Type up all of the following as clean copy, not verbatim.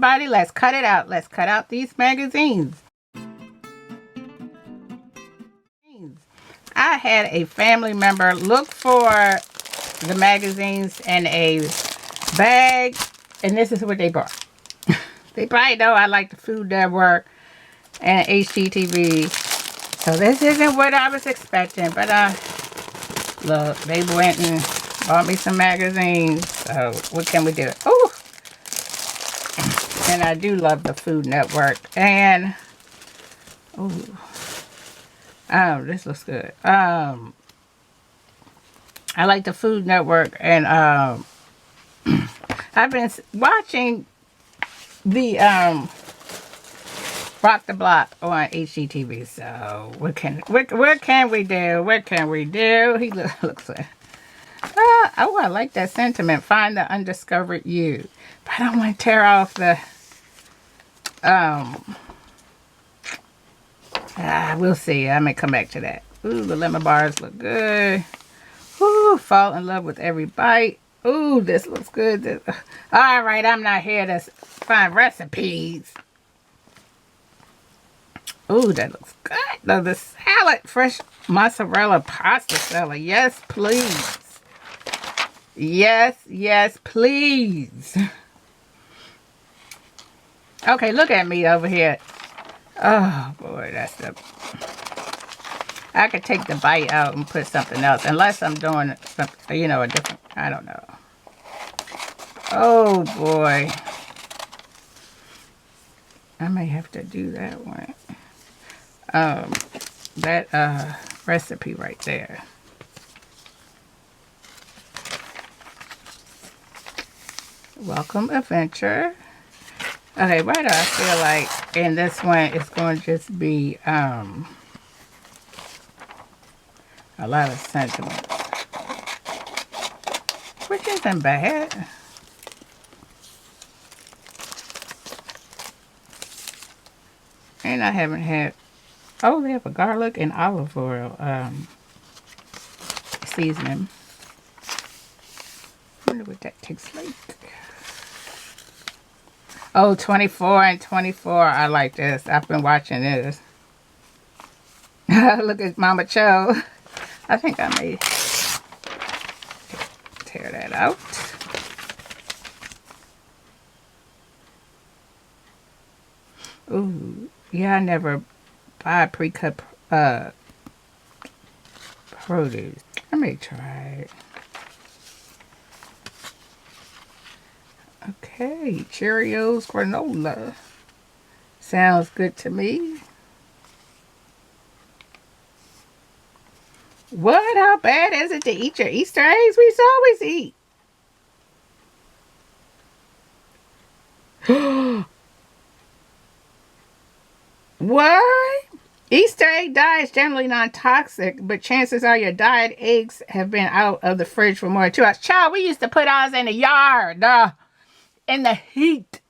everybody. Let's cut it out. Let's cut out these magazines. I had a family member look for the magazines in a bag, and this is what they brought. They probably know I like the Food Network and HGTV. So this isn't what I was expecting, but look, they went and bought me some magazines. So what can we do? Oh, and I do love the Food Network. And oh, this looks good. I like the Food Network, and I've been watching the Rock the Block on HGTV. So what can we do? What can we do? He looks like, oh, I like that sentiment. Find the undiscovered you. But I don't want to tear off the we'll see. I may come back to that. Ooh, the lemon bars look good. Ooh, fall in love with every bite. Ooh, this looks good. All right, I'm not here to find recipes. Ooh, that looks good. Though the salad, fresh mozzarella pasta salad. Yes, please. Yes, yes, please. Okay, look at me over here. Oh boy, that's the. I could take the bite out and put something else, unless I'm doing something, you know, a different. I don't know. Oh boy, I may have to do that one. That recipe right there. Welcome adventure. Okay, why do I feel like in this one it's going to just be a lot of sentiments, which isn't bad. And I haven't had, oh, they have a garlic and olive oil seasoning. I wonder what that tastes like. Oh, 24 and 24. I like this. I've been watching this. Look at Mama Cho. I think I may tear that out. Ooh, yeah, I never buy pre-cut produce. I may try it. Okay, Cheerios granola. Sounds good to me. What? How bad is it to eat your Easter eggs? We used to always eat. What? Easter egg dye is generally non-toxic, but chances are your dyed eggs have been out of the fridge for more than 2 hours. Child, we used to put ours in the yard, in the heat.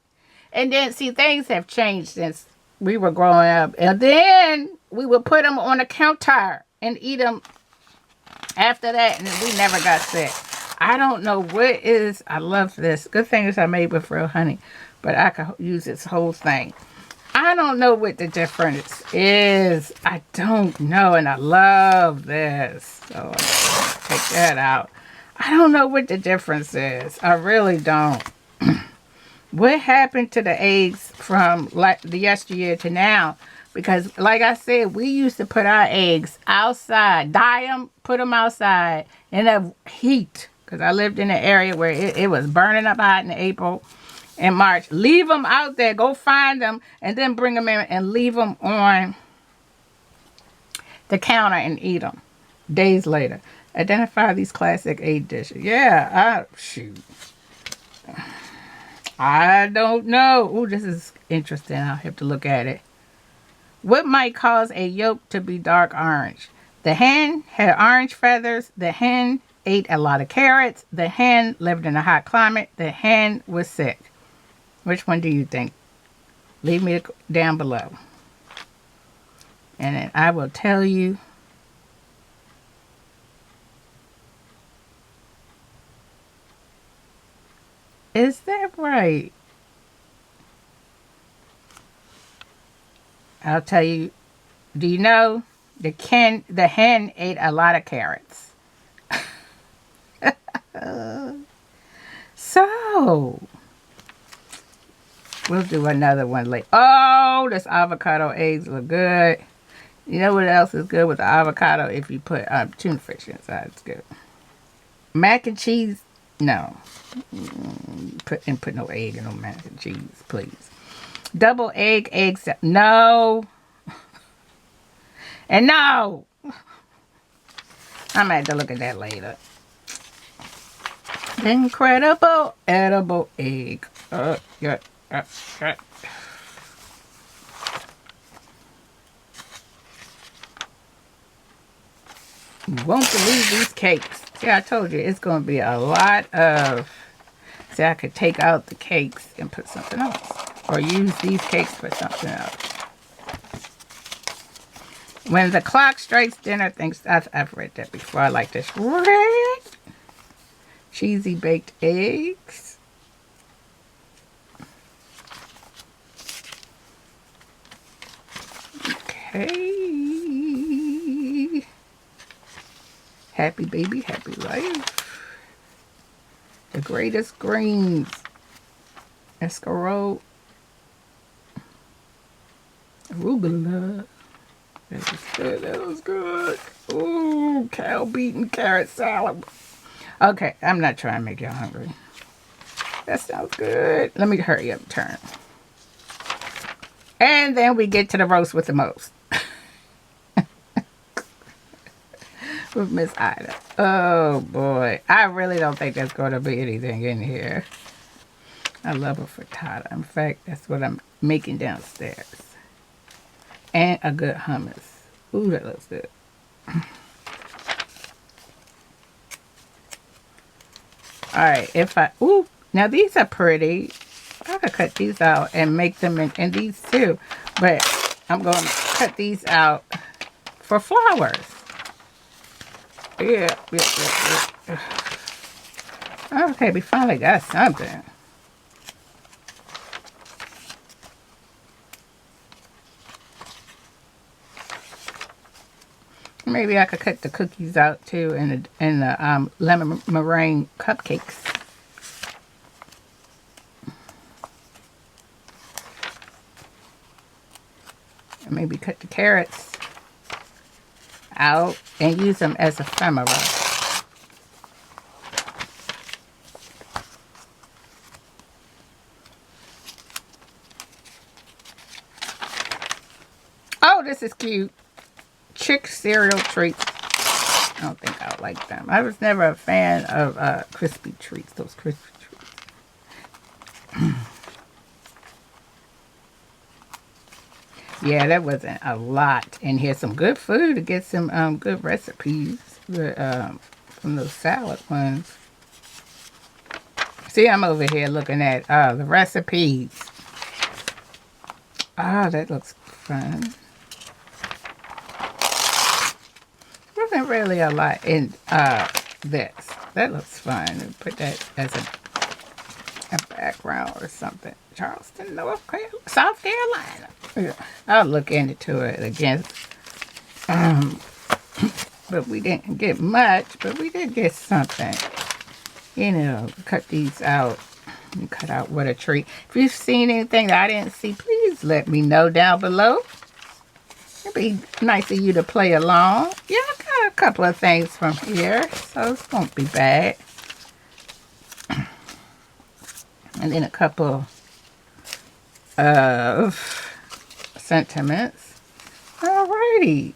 And then, see, things have changed since we were growing up. And then we would put them on the counter and eat them after that, and we never got sick. I don't know what is. I love this. Good thing is I made with real honey, but I could use this whole thing. I don't know what the difference is. I don't know, and I love this. So I'll take that out. I don't know what the difference is. I really don't. What happened to the eggs from like the yesteryear to now? Because like I said, we used to put our eggs outside, dye them, put them outside in the heat. Because I lived in an area where it was burning up hot in April and March. Leave them out there, go find them, and then bring them in and leave them on the counter and eat them days later. Identify these classic egg dishes. Yeah, shoot. I don't know. Oh, this is interesting. I'll have to look at it. What might cause a yolk to be dark orange? The hen had orange feathers. The hen ate a lot of carrots. The hen lived in a hot climate. The hen was sick. Which one do you think? Leave me down below. And then I will tell you. Is that right? I'll tell you, do you know the hen ate a lot of carrots? So, we'll do another one later. Oh, this avocado eggs look good. You know what else is good with the avocado? If you put tuna fish inside, it's good. Mac and cheese, no. Put no egg in no mac and cheese, please. Double eggs, no. And no. I'm going to have to look at that later. Incredible edible egg. Yeah. You won't believe these cakes. See, I told you it's going to be a lot of... See, I could take out the cakes and put something else. Or use these cakes for something else. When the clock strikes dinner, things... I've read that before. I like this. Red. Cheesy baked eggs. Okay. Happy baby, happy life. The greatest greens. Escargot. Arugula. That was good. That was good. Ooh, cow beet and carrot salad. Okay, I'm not trying to make y'all hungry. That sounds good. Let me hurry up and turn. And then we get to the roast with the most. With Miss Ida. Oh boy. I really don't think there's going to be anything in here. I love a frittata. In fact, that's what I'm making downstairs. And a good hummus. Ooh, that looks good. Alright, ooh, now these are pretty. I could cut these out and make them in these too. But I'm going to cut these out for flowers. Yeah. Okay, we finally got something. Maybe I could cut the cookies out too, and the lemon meringue cupcakes. And maybe cut the carrots out and use them as ephemera. Oh, this is cute. Chick cereal treats. I don't think I like them. I was never a fan of crispy treats. Those crispy treats. Yeah, that wasn't a lot. And here's some good food to get some good recipes from those salad ones. See, I'm over here looking at the recipes. Oh, that looks fun. Wasn't really a lot in this. That looks fun. Put that as a background or something. Charleston, South Carolina. Yeah. I'll look into it again. But we didn't get much, but we did get something. You know, cut these out. And cut out what a treat. If you've seen anything that I didn't see, please let me know down below. It'd be nice of you to play along. Yeah, I got a couple of things from here, so it won't be bad. And then a couple of sentiments. Alrighty.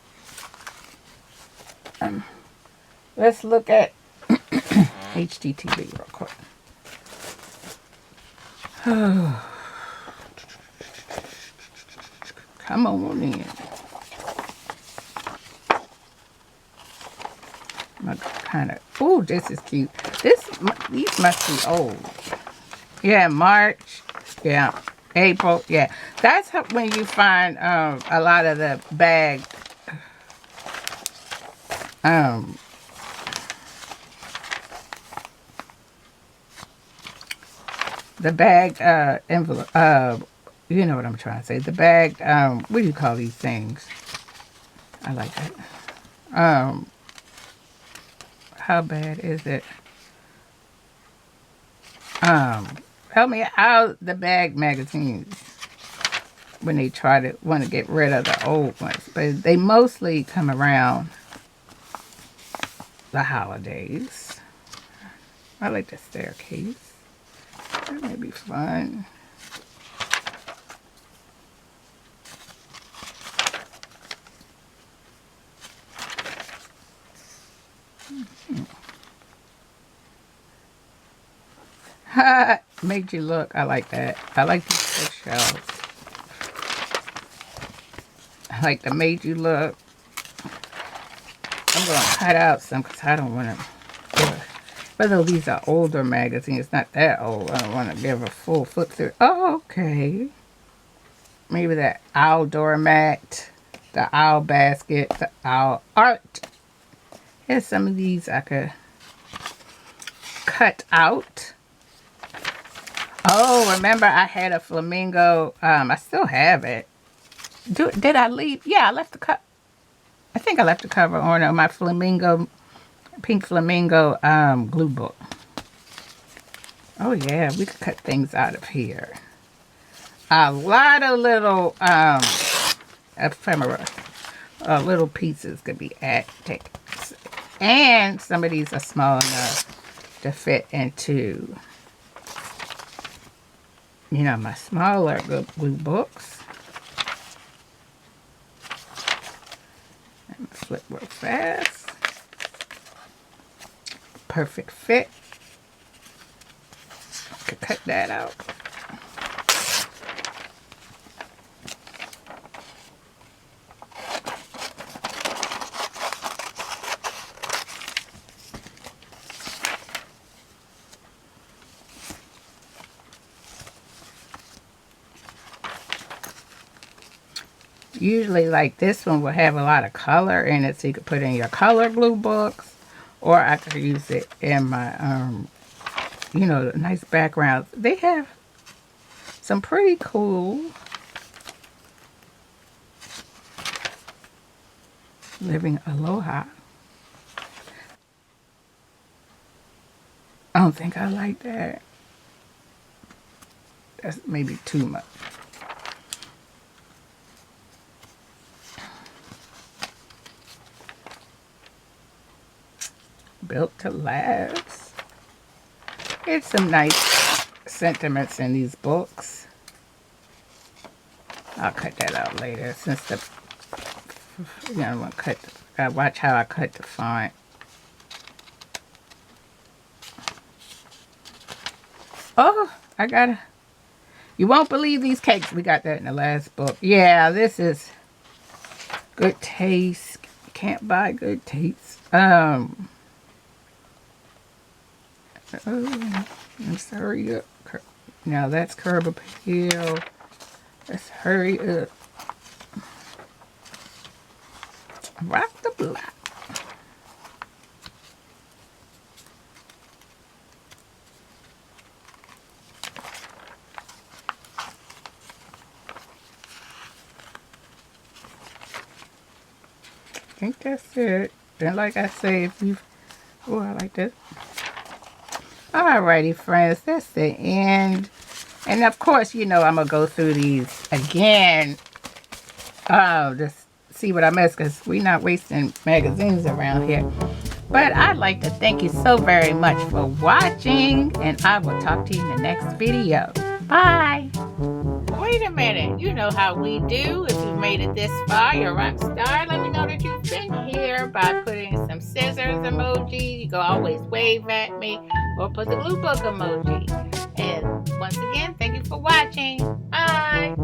Let's look at HGTV real quick. Come on in. Kind of. Oh, this is cute. These must be old. Yeah, March. Yeah, April. Yeah, that's when you find a lot of the bag. The bag envelope You know what I'm trying to say. The bag, what do you call these things? I like that. How bad is it? Help me out, the bag magazines, when they want to get rid of the old ones. But they mostly come around the holidays. I like the staircase. That may be fun. Ha! Made you look. I like that. I like these bookshelves. I like the made you look. I'm going to cut out some because I don't want to. But though these are older magazines, not that old, I don't want to give a full flip through. Oh, okay. Maybe that owl doormat, the owl basket, the owl art. Here's some of these I could cut out. Oh, remember I had a flamingo. I still have it. Did I leave? Yeah, I left the cup. I think I left the cover on my flamingo, pink flamingo glue book. Oh yeah, we could cut things out of here. A lot of little ephemera, little pieces could be taken. And some of these are small enough to fit into, you know, my smaller glue books. Let me flip real fast. Perfect fit. Could cut that out. Usually like this one will have a lot of color in it, so you could put in your color glue books, or I could use it in my you know, nice backgrounds. They have some pretty cool Living Aloha. I don't think I like that. That's maybe too much. Built to last. There's some nice sentiments in these books. I'll cut that out later since the, you know, I'm gonna gotta watch how I cut the font. Oh, you won't believe these cakes. We got that in the last book. Yeah, this is good taste. Can't buy good taste. Oh, let's hurry up. Now that's Curb Appeal. Let's hurry up. Rock the block. I think that's it. Then like I say, if you, oh, I like this. Alrighty, friends, that's the end. And of course, you know, I'm going to go through these again. Just see what I missed, because we're not wasting magazines around here. But I'd like to thank you so very much for watching, and I will talk to you in the next video. Bye. Wait a minute. You know how we do. If you've made it this far, you're a rock star. Let me know that you've been here by putting some scissors emoji. You can always wave at me or put the glue book emoji. And once again, thank you for watching. Bye.